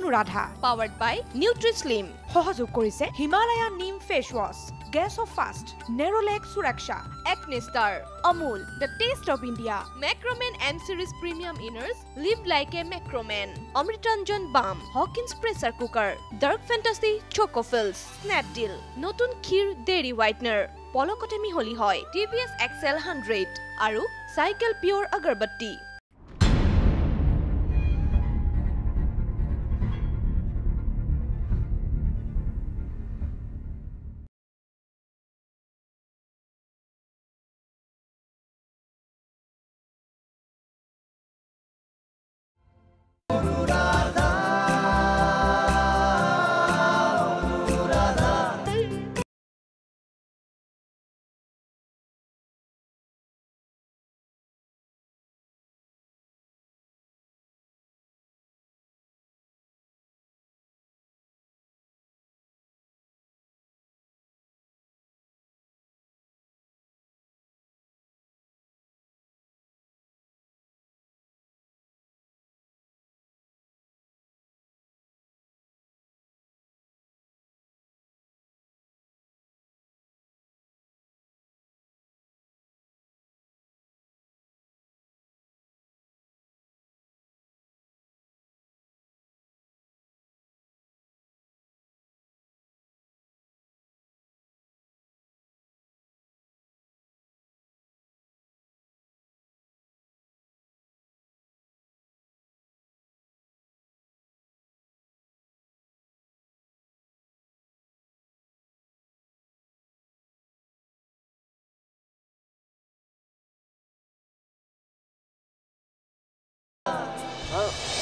Anuradha powered by NutriSlim সহযোগ কৰিছে Himalayan neem face wash গেছ of fast Nerolac Suraksha Acne Star Amul the taste of India Macroman M Series Premium Inners Live Like a Macroman Amritanjan Balm Hawkins Pressure Cooker Dark Fantasy Choco Fills Snapdeal Notun Khir Dairy Whitener পলকতে মিহলি হয় TVS XL 100 আৰু Cycle Pure Agarbatti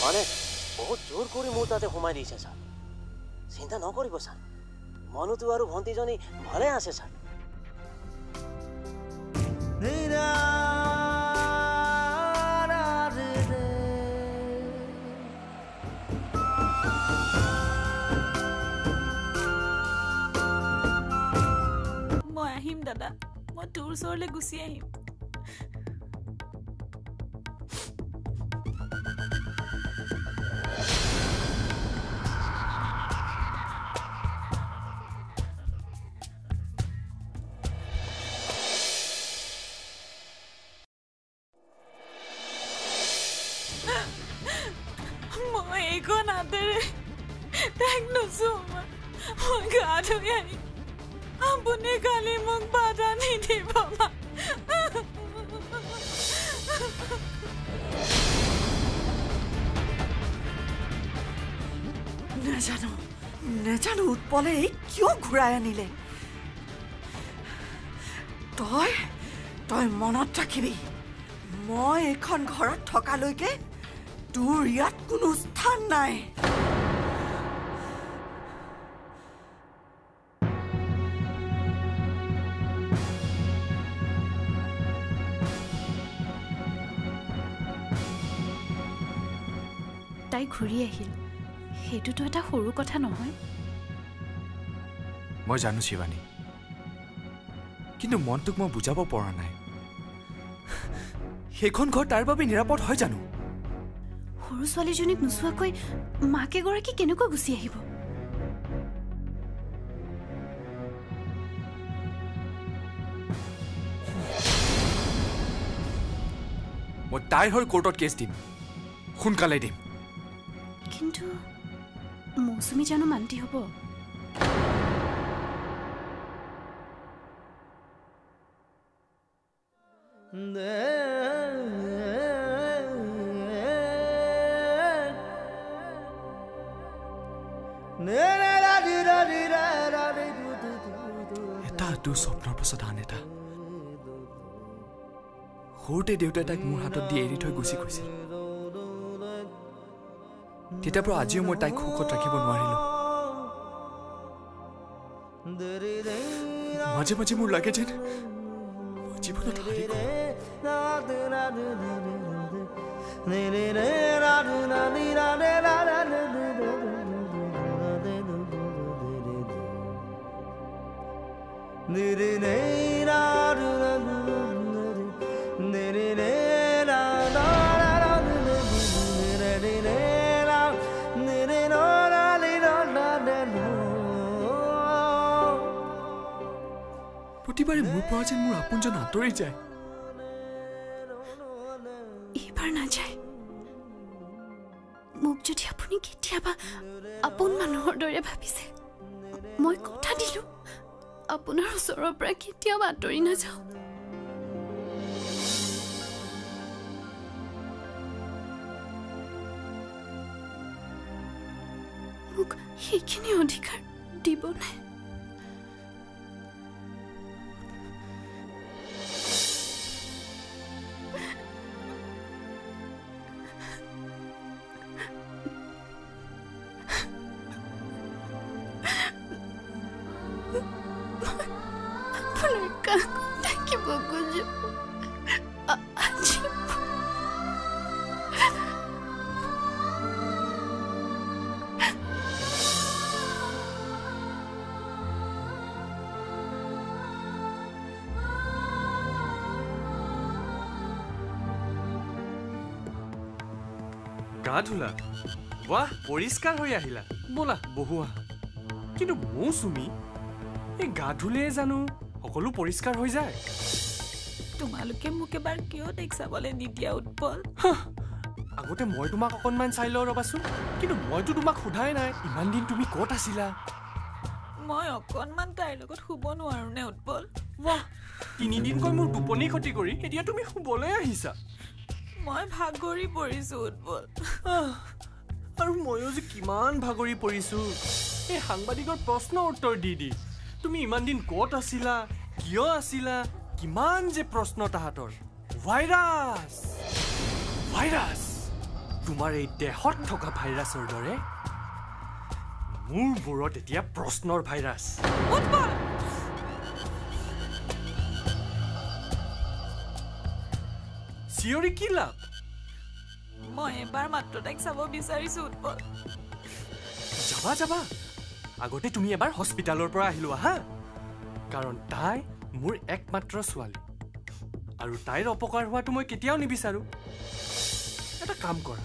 মানে বহুত জোৰ কৰে মোৰ তাতে সোমাই দিছে স্যাৰ চিন্তা নকৰিব স্যাৰ মনুটো আৰু ভণ্টিজনী ভালে আছে স্যাৰ মই আহিম দাদা মই তোৰ ওচৰলৈ গুচি আহিম মই এইখন হাতেৰে তাইক নুচুমা মই গা ধুই আহি আপুনি কালি মোক বাধা নিদিব নেজানো উৎপলে কিয় ঘূৰাই আনিলে তই মনত ৰাখিবি মই এইখন ঘৰত থকালৈকে তোৰ ইয়াত কোনো স্থান নাই তাই ঘূৰি আহিল সেইটোতো এটা সৰু কথা নহয় মই জানো শিৱানী কিন্তু মনটোক মই বুজাব পৰা নাই সেইখন ঘৰ তাৰ বাবে নিৰাপদ হয় জানো সৰু ছোৱালীজনীক নোচোৱাকৈ মাকে গৰাকী কেনেকৈ গুচি আহিব মই তাইৰ হৈ কোৰ্টত কেছ দিম সোনকালে দিম কিন্তু মৌচুমী জানো মান্তি হ'ব এটা দুঃস্বপ্নৰ পাছত আন এটা সৰুতে দেউতাই তাইক মোৰ হাতত দি এৰি থৈ গুচি গৈছিল তেতিয়াৰ পৰা আজিও মই তাইক সুখত ৰাখিব নোৱাৰিলো মাজে মাজে মোৰ লাগে যেন জীৱনত হাৰি গ'লো No প্ৰতিবাৰে মোৰ পৰা যেন মোৰ আপোনজন আঁতৰি যায় এইবাৰ নাযায় মোক যদি আপুনি কেতিয়াবা আপোন মানুহৰ দৰে ভাবিছে মই কথা দিলো আপোনাৰ ওচৰৰ পৰা কেতিয়াও আঁতৰি নাযাওঁ মোক সেইখিনি অধিকাৰ দিবনে গা ধুলা বাহ পৰিষ্কাৰ হৈ আহিলা বলা বহুৱা কিন্তু মৌচুমী এই গা ধুলে জানো সকলো পৰিষ্কাৰ হৈ যায় তোমালোকে মোক এবাৰ কিয় দেখ চাবলৈ নিদিয়া উৎপল আগতে মই তোমাক অকণমান চাই লওঁ ৰবাচোন কিন্তু মইতো তোমাক সোধাই নাই ইমান দিন তুমি ক'ত আছিলা মই অকণমান তাইৰ লগত শুব নোৱাৰো নে উৎপল বাহ 3 দিনকৈ মোৰ টোপনি ক্ষতি কৰি এতিয়া তুমি শুবলৈ আহিছা মই ভাগৰি পৰিছো উৎপল আৰু ময়ো যে কিমান ভাগৰি পৰিছো এই সাংবাদিকৰ প্ৰশ্নৰ উত্তৰ দি তুমি ইমান দিন ক'ত আছিলা কিয় আছিলা কিমান যে প্ৰশ্ন তাহাঁতৰ ভাইৰাছ ভাইৰাছ তোমাৰ এই দেহত থকা ভাইৰাছৰ দৰে মোৰ বোৰত এতিয়া প্ৰশ্নৰ ভাইৰাছ উৎপল চিঞৰি কি লাভ মই এবাৰ মাত্ৰ তাইক চাব বিচাৰিছো উৎপল যাবা যাবা আগতে তুমি এবাৰ হস্পিটালৰ পৰা আহিলো হা কাৰণ তাই মোৰ একমাত্ৰ ছোৱালী আৰু তাইৰ অপকাৰ হোৱাটো মই কেতিয়াও নিবিচাৰো এটা কাম কৰা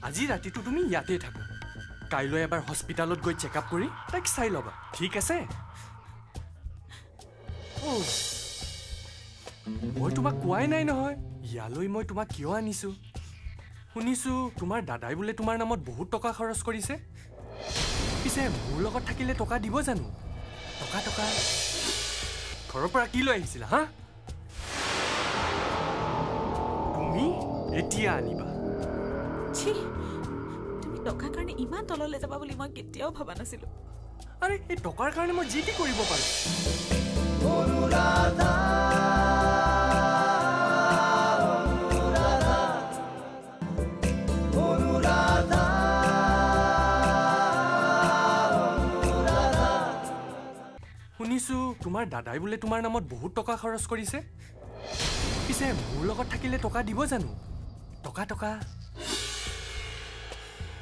আজি ৰাতিটো তুমি ইয়াতে থাকা কাইলৈ এবাৰ হস্পিটালত গৈ চেকআপ কৰি তাইক চাই ল'বা ঠিক আছে মই তোমাক কোৱাই নাই নহয় ইয়ালৈ মই তোমাক কিয় আনিছো শুনিছো তোমাৰ দাদাই বোলে তোমাৰ নামত বহুত টকা খৰচ কৰিছে পিছে মোৰ লগত থাকিলে টকা দিব জানো টকা টকা ঘৰৰ পৰা কি লৈ আহিছিলা হা তুমি এতিয়া আনিবা ছি তুমি টকাৰ কাৰণে ইমান তললৈ যাবা বুলি মই কেতিয়াও ভাবা নাছিলো আৰে এই টকাৰ কাৰণে মই যি টি কৰিব পাৰো শুনিছো তোমাৰ দাদাই বোলে তোমাৰ নামত বহুত টকা খৰচ কৰিছে পিছে মোৰ লগত থাকিলে টকা দিব জানো টকা টকা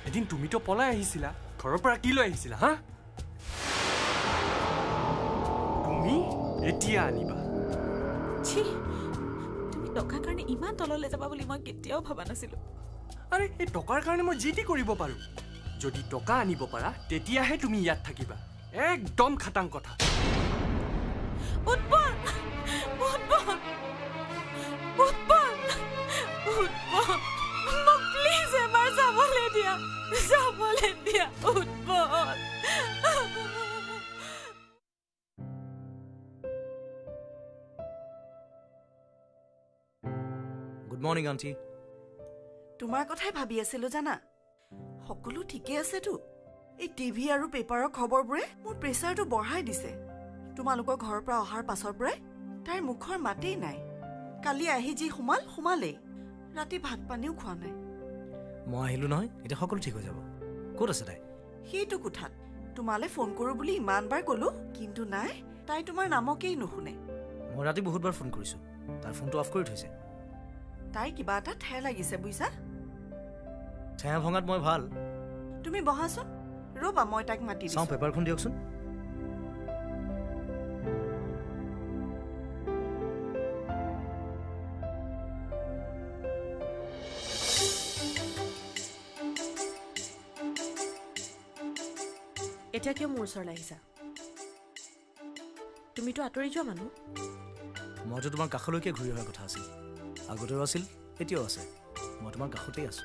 এদিন তুমিতো পলাই আহিছিলা ঘৰৰ পৰা কি লৈ আহিছিলা হা তুমি এতিয়া আনিবা ছি তুমি টকাৰ কাৰণে ইমান তললৈ যাবা বুলি মই কেতিয়াও ভাবা নাছিলো আৰে এই টকাৰ কাৰণে মই যি টি কৰিব পাৰো যদি টকা আনিব পাৰা তেতিয়াহে তুমি ইয়াত থাকিবা একদম খাটাং কথা উৎপল উৎপল উৎপল উৎপল মোক প্লিজ এবাৰ যাবলৈ দিয়া উৎপল গুড মৰ্নিং আণ্টি তোমাৰ কথাই ভাবি আছিলো জানা সকলো ঠিকে আছেতো এই টিভি আৰু পেপাৰৰ খবৰবোৰে মোৰ প্ৰেছাৰটো বঢ়াই দিছে তোমালোকৰ ঘৰৰ পৰা অহাৰ পাছৰ পৰাই তাইৰ মুখৰ মাতেই নাই কালি আহি যি সোমালেই ৰাতি ভাত পানীও খোৱা নাই মই আহিলো নহয় এতিয়া সকলো ঠিক হৈ যাব ক'ত আছে তাই সেইটো কোঠাত তোমালে ফোন কৰো বুলি ইমানবাৰ ক'লো কিন্তু নাই তাই তোমাৰ নামকেই নুশুনে মই ৰাতি বহুতবাৰ ফোন কৰিছো তাৰ ফোনটো অফ কৰি থৈছে তাই কিবা এটা ঠেহ লাগিছে বুইছা ঠেহ ভঙাত মই ভাল তুমি বহাচোন ৰবা মই তাইক মাতি দিছো চাওঁ পেপাৰখন দিয়কচোন এতিয়া কিয় মোৰ ওচৰলৈ আহিছা তুমিতো আঁতৰি যোৱা মানুহ মইতো তোমাৰ কাষলৈকে ঘূৰি অহাৰ কথা আছিল আগতেও আছিল এতিয়াও আছে মই তোমাৰ কাষতেই আছো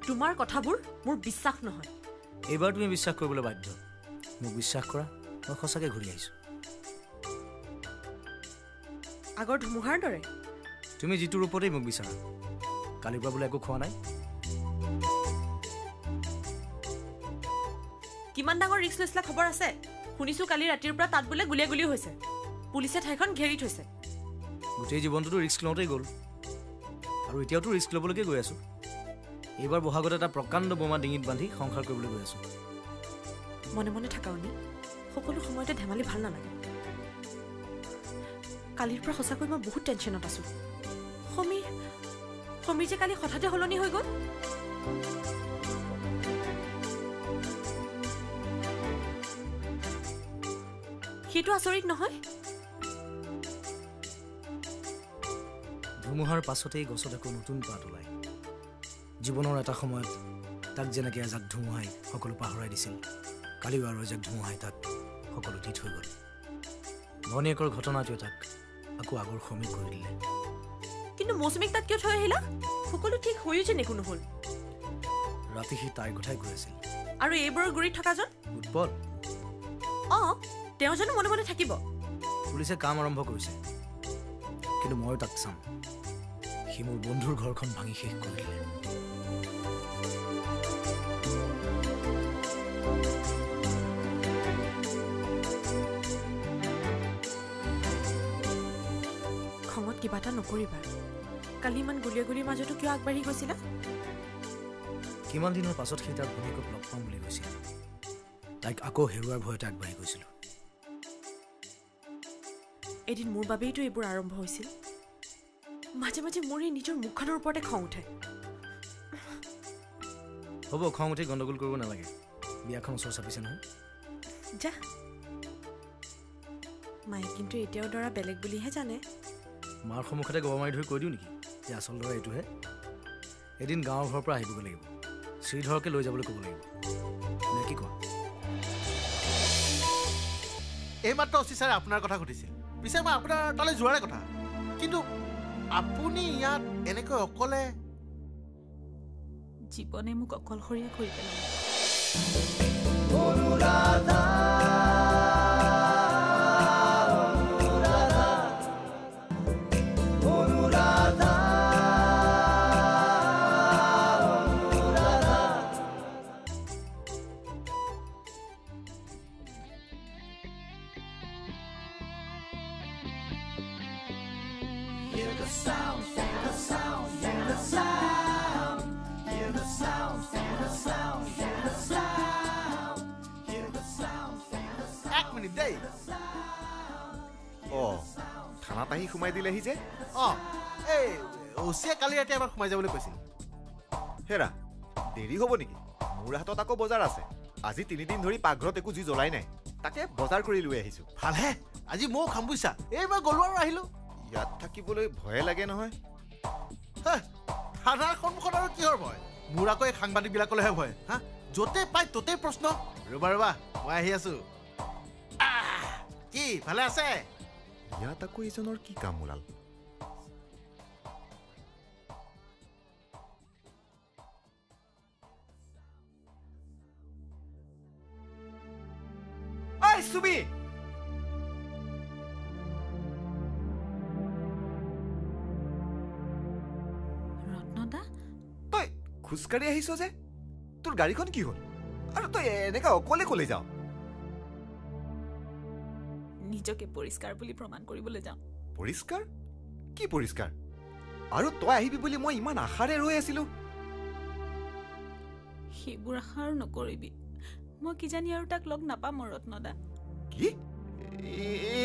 তোমাৰ কথাবোৰ মোৰ বিশ্বাস নহয় এইবাৰ তুমি বিশ্বাস কৰিবলৈ বাধ্য মোক বিশ্বাস কৰা মই সঁচাকৈ ঘূৰি আহিছোঁ আগৰ ধুমুহাৰ দৰে তুমি যিটো ৰূপতেই মোক বিচাৰা কালিৰ পৰা বোলে একো খোৱা নাই কিমান ডাঙৰ ৰিস্ক লৈছিলা খবৰ আছে শুনিছোঁ কালি ৰাতিৰ পৰা তাত বোলে গুলিয়াগুলি হৈছে পুলিচে ঠাইখন ঘেৰি থৈছে গোটেই জীৱনটোতো ৰিস্ক লওঁতেই গ'ল আৰু এতিয়াওতো ৰিস্ক ল'বলৈকে গৈ আছোঁ এইবাৰ বহাগত এটা প্ৰকাণ্ড বোমা ডিঙিত বান্ধি সংসাৰ কৰিবলৈ গৈ আছোঁ মনে মনে থাকা উনি সকলো সময়তে ধেমালি ভাল নালাগে কালিৰ পৰা সঁচাকৈ মই বহুত টেনশ্যনত আছোঁ সমীৰ যে কালি হঠাতে সলনি হৈ গ'ল সেইটো আচৰিত নহয় ধুমুহাৰ পাছতেই গছত আকৌ নতুন পাত ওলায় জীৱনৰ এটা সময়ত তাক যেনেকৈ এজাক ধুমুহাই সকলো পাহৰাই দিছিল কালিও আৰু এজাক ধুমুহাই তাক সকলো দি থৈ গ'ল ভনীয়েকৰ ঘটনাটোৱে তাক আকৌ আগৰ সমীৰ কৰি দিলে কিন্তু মৌচুমীক তাত কিয় থৈ আহিলা সকলো ঠিক হৈও যেন একো নহ'ল ৰাতি সি তাইৰ কথাই কৈ আছিল আৰু এইবোৰৰ গুৰিত থকাজন উৎপল তেওঁ জানো মনে মনে থাকিব পুলিচে কাম আৰম্ভ কৰিছে কিন্তু ময়ো তাক চাম সি মোৰ বন্ধুৰ ঘৰখন ভাঙি শেষ কৰি দিলে খঙত কিবা এটা নকৰিবা কালি ইমান গুলিয়াগুলিৰ মাজতো কিয় আগবাঢ়ি গৈছিলা কিমান দিনৰ পাছত সি তাৰ ভনীয়েকক লগ পাম বুলি কৈছিল তাইক আকৌ হেৰুৱাৰ ভয়তে আগবাঢ়ি গৈছিলোঁ এদিন মোৰ বাবেইতো এইবোৰ আৰম্ভ হৈছিল মাজে মাজে মোৰ এই নিজৰ মুখখনৰ ওপৰতে খং উঠে হ'ব খং উঠি গণ্ডগোল কৰিব নালাগে বিয়াখন ওচৰ চাপিছে নহয় যা মায়ে কিন্তু এতিয়াও দৰা বেলেগ বুলিহে জানে মাৰ সন্মুখতে গবা মাৰি ধৰি কৈ দিওঁ নেকি যে আচল দৰা এইটোহে এদিন গাঁৱৰ ঘৰৰ পৰা আহিবগৈ লাগিব শ্ৰীধৰকে লৈ যাবলৈ ক'ব লাগিব নে কি কোৱা এইমাত্ৰ অফিচাৰে আপোনাৰ কথা সুধিছিল পিছে মই আপোনাৰ তালৈ যোৱাৰে কথা কিন্তু আপুনি ইয়াত এনেকৈ অকলে জীৱনে মোক অকলশৰীয়া কৰি পেলালে থানাত আহি সোমাই দিলেহি যে এই ওচিয়ে কালি ৰাতি এবাৰ সোমাই যাবলৈ কৈছিল হেৰা দেৰি হ'ব নেকি মোৰ হাতত আকৌ বজাৰ আছে আজি 3 দিন ধৰি পাকঘৰত একো জুই জ্বলাই নাই তাকে বজাৰ কৰি লৈ আহিছোঁ ভালহে আজি ময়ো খাম বুইছা এইবাৰ গ'লো আৰু আহিলোঁ ইয়াত থাকিবলৈ ভয়ে লাগে নহয় থানাৰ সন্মুখত আৰু কিহৰ ভয় মোৰ আকৌ এই সাংবাদিকবিলাকলৈহে ভয় হা য'তে পাই ত'তেই প্ৰশ্ন ৰ'বা মই আহি আছোঁ কি ভালে আছে ইয়াত আকৌ এইজনৰ কি কাম ওলাল সুমি ৰত্নদা তই খোজকাঢ়ি আহিছ যে তোৰ গাড়ীখন কি হ'ল আৰু তই এনেকা অকলে কলে যাও নিজকে পৰিষ্কাৰ বুলি প্ৰমাণ কৰিবলৈ যাওঁ পৰিষ্কাৰ কি পৰিষ্কাৰ আৰু তই আহিবি বুলি মই ইমান আশাৰে ৰৈ আছিলো সেইবোৰ আশা নকৰিবি মই কি জানি আৰু তাক লগ নাপাম ৰত্নদা কি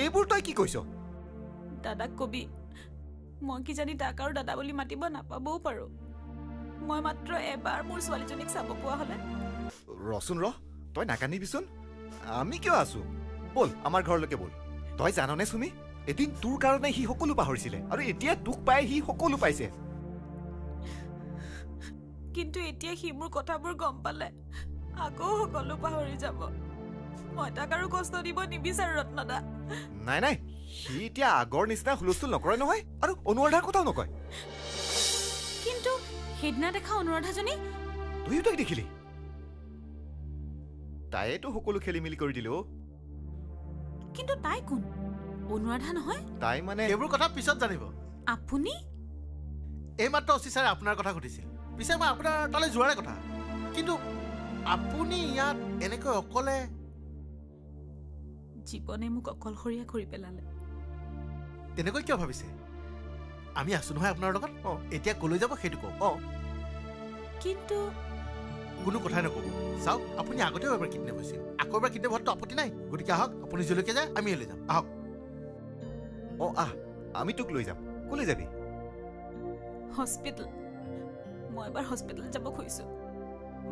এইবোৰ তই কি কৈছ দাদাক কবি মই কি জানি তাক আৰু দাদা বুলি মাতিব নাপাবও পাৰো মই মাত্ৰ এবাৰ মোৰ ছোৱালীজনীক চাব পোৱা হলে ৰচোন তই নাকানিবিচোন আমি কিয় আছো বল আমাৰ ঘৰলৈকে বল তই জাননে সুমি এদিন তোৰ কাৰণে হি সকলো পাহৰিছিলে আৰু এতিয়া তোক পাই হি সকলো পাইছে কিন্তু এতিয়া হি মোৰ কথাবোৰ গম পালে আকৌ সকলো পাহৰি যাব মই তাক আৰু কষ্ট দিব নিবিচাৰো ৰত্নদা নাই নাই সি এতিয়া আগৰ নিচিনা হুলস্থুল নকৰে নহয় আৰু অনুৰাধাৰ কথাও নকয় কিন্তু সেইদিনা দেখা অনুৰাধাজনী তুইও তাক দেখিলি তাইতো সকলো খেলি মেলি কৰি দিলো কিন্তু তাই কোন অনুৰাধা নহয় তাই মানে এইবোৰ কথা পিছত জানিব আপুনি এইমাত্ৰ অফিচাৰে আপোনাৰ কথা সুধিছিল পিছে মই আপোনাৰ তালৈ যোৱাৰে কথা কিন্তু আপুনি ইয়াত এনেকৈ অকলে জীৱনে মোক অকলশৰীয়া কৰি পেলালে তেনেকৈ কিয় ভাবিছে আমি আছো নহয় আপোনাৰ লগত এতিয়া কলৈ যাব সেইটো কওক কিন্তু কোনো কথাই নক'ব চাওক আপুনি আগতেও এবাৰ কিডনেপ হৈছিল আকৌ এবাৰ কিডনেপ হোৱাটো আপত্তি নাই গতিকে আহক আপুনি যলৈকে যায় আমি লৈ যাম আহক আমি তোক লৈ যাম কলৈ যাবি হস্পিটেল মই এবাৰ হস্পিটেল যাব খুজিছো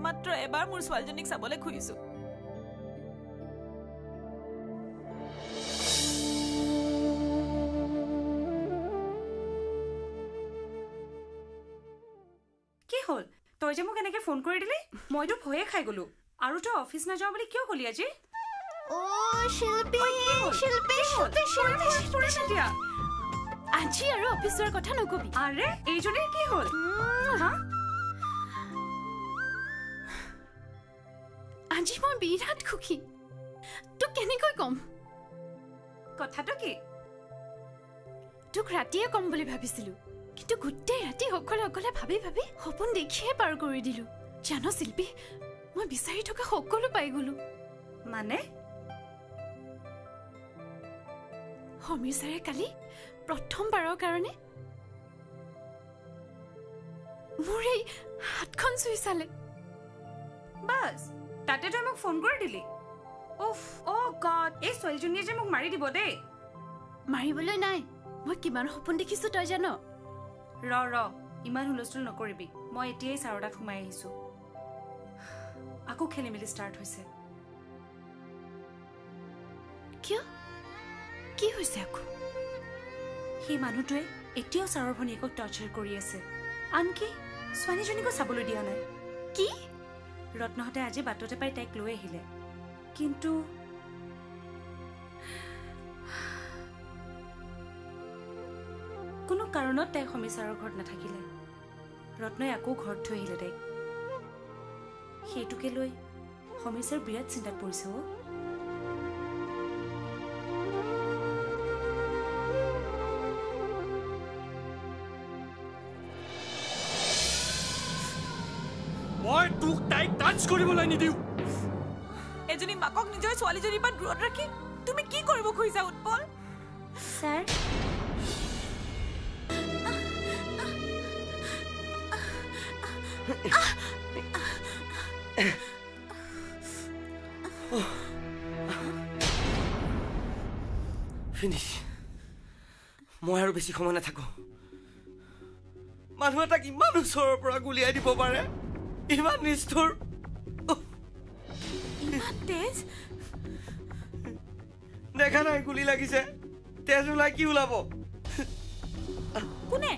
মাত্ৰ এবাৰ মোৰ ছোৱালীজনীক চাবলৈ খুজিছো কি হ'ল তই যে মোক এনেকে ফোন কৰি দিলি মইতো ভয়ে খাই গলো আৰু তই অফিচ নাযাওঁ বুলি কিয় কলি আজি আজি আৰু অফিচ যোৱাৰ কথা নকবি আৰে এইজনীৰ কি হ'ল আজি মই বিৰাট সুখী তোক কেনেকৈ কম কথাটো কি তোক ৰাতিয়ে কম বুলি ভাবিছিলো কিন্তু গোটেই ৰাতি অকলে অকলে ভাবি ভাবি সপোন দেখিয়ে পাৰ কৰি দিলো জানো শিল্পী মই বিচাৰি থকা সকলো পাই গলো মানে সমীৰ ছাৰে কালি প্ৰথমবাৰৰ কাৰণে মোৰ এই হাতখন চুই চালে বাস তাতে তই মোক ফোন কৰি দিলি উফ গড এই ছোৱালীজনীয়ে যে মোক মাৰি দিব দেই মাৰিবলৈ নাই মই কিমান সপোন দেখিছো তই জানো ৰ ইমান হুলস্থুল নকৰিবি মই এতিয়াই ছাৰৰ তাত সোমাই আহিছো আকৌ খেলি মেলি ষ্টাৰ্ট হৈছে কিয় কি হৈছে আকৌ সেই মানুহটোৱে এতিয়াও ছাৰৰ ভনীয়েকক টৰ্চাৰ কৰি আছে আনকি ছোৱালীজনীকো চাবলৈ দিয়া নাই কি ৰত্নহঁতে আজি বাটতে পাই তাইক লৈ আহিলে কিন্তু কোনো কাৰণত তাই সমীৰ ছাৰৰ ঘৰত নাথাকিলে ৰত্নই আকৌ ঘৰত থৈ আহিলে তাইক সেইটোকে লৈ সমীৰ ছাৰ বিৰাট চিন্তাত পৰিছে মই তোক তাইক টাচ কৰিবলৈ নিদিওঁ এজনী মাকক নিজৰ ছোৱালীজনীৰ পৰা দূৰত ৰাখি তুমি কি কৰিব খুজিছা উৎপল ছাৰ ফিনিশ মই আৰু বেছি সময় নাথাকো মানুহ এটাক ইমান ওচৰৰ পৰা গুলিয়াই দিব পাৰে ইমান নিষ্ঠুৰ ইমান তেজ দেখা নাই গুলি লাগিছে তেজ ওলাই কি ওলাব কোনে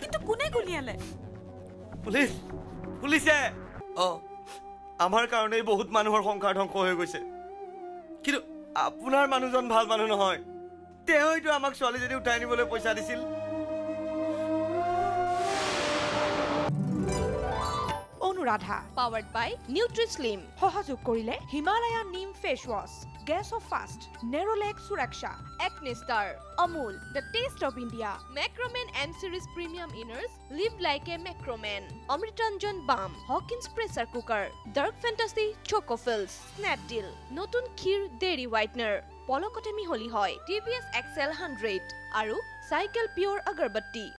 কিন্তু কোনে গুলিয়ালে পুলিচে আমাৰ কাৰণেই বহুত মানুহৰ সংসাৰ ধ্বংস হৈ গৈছে কিন্তু আপোনাৰ মানুহজন ভাল মানুহ নহয় তেওঁইতো আমাক ছোৱালীজনী উঠাই নিবলৈ পইচা দিছিল অনুৰাধা পাৱাৰ্ড বাই নিউট্ৰিস্লিম সহযোগ কৰিলে হিমালয়া নিম ফেচ ৱাছ গেছ of fast Nerolac Suraksha Acne Star, Amul the taste of India Macroman M Series Premium Inners, Live Like a Macroman, Amritanjan Balm, Hawkins Pressure Cooker, Dark Fantasy Choco Fills, Snapdeal, Notun Khir Dairy Whitener, Polokotemi Holi Hoy, TVS XL 100, আৰু Cycle Pure Agarbatti.